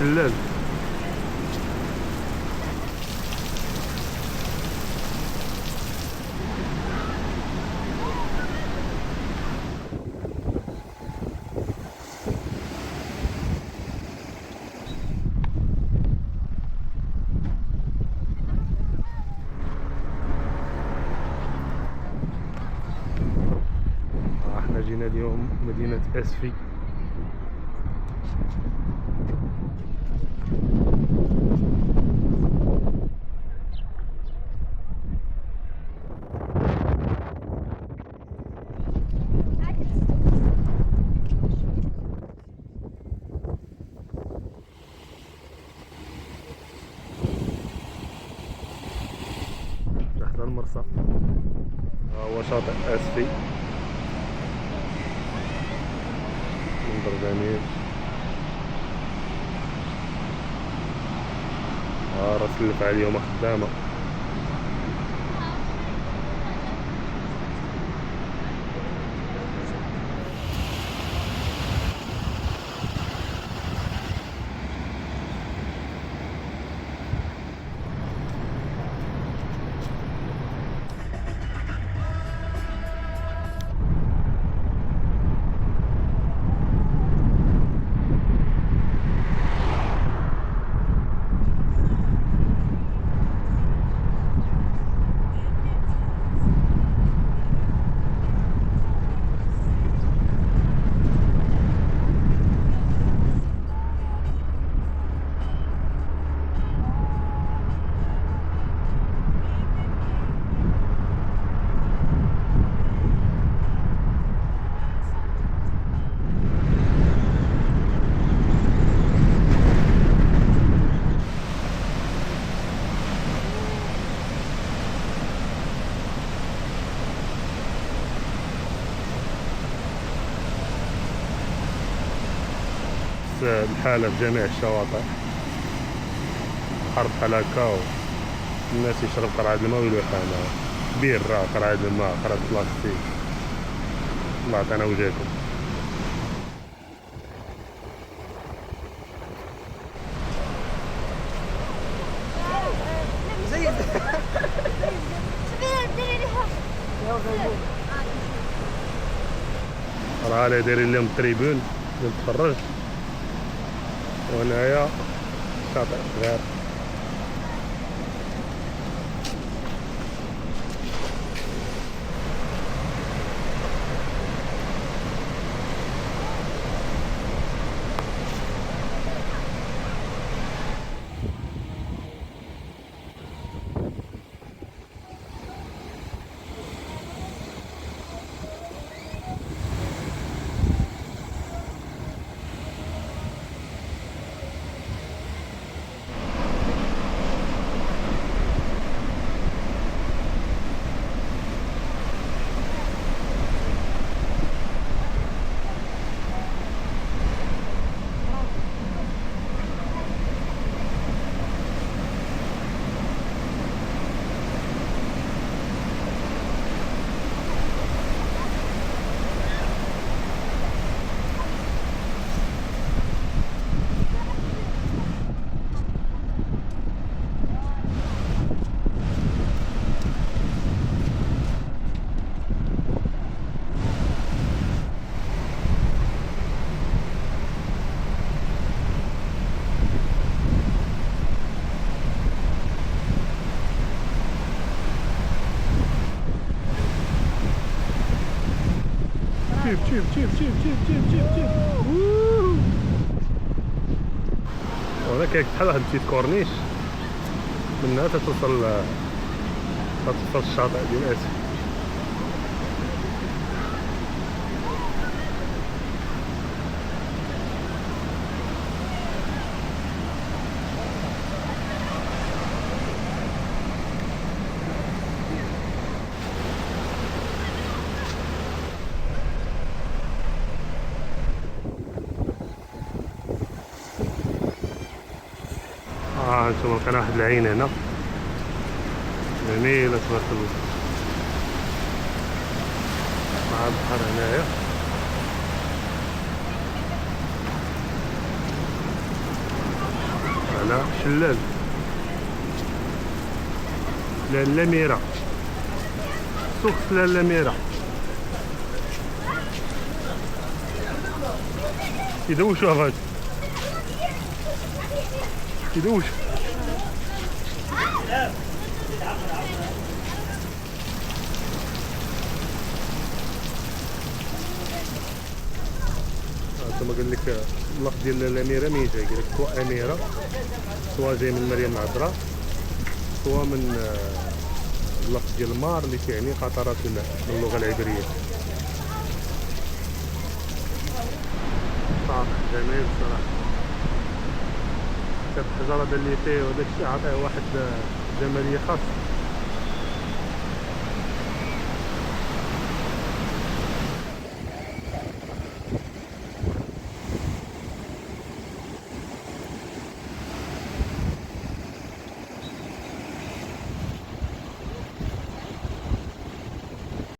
الحلال. احنا جينا اليوم مدينة اسفي. رحنا المرسى، هو شاطئ اسفي، منظر جميل. راس الفعل اليوم خدامة. الحالة في جميع الشواطئ، حرب بحال هكا، الناس يشرب قرعة الماء ويلوحانا بيرة، قرعة الماء، قرعة بلاستيك. الله عطانا وجهكم. راه هلا دايرين لهم تريبون نتفرج، وهنايا شاطئ صغير. شوف وهنا كاين بحال واحد البتيت كورنيش، منها توصل الشاطئ ديال اسفي. انتم لقينا واحد العين هنا جميلة تبارك الله مع البحر هنايا. هنا شلال لاميرة، سوق لاميرة يدوشوا هاد يدوش. ثم قال لك اللفظ ديال الاميره مين جاي، قال لك سواء اميره سواء جاي من مريم العذراء سواء من اللفظ ديال المار اللي تعني قطرات الماء من اللغه العبريه. صافي جميل الصراحه. هاد الحجره اللي فيه وداك الشيء عطيه واحد جماليه خاصه.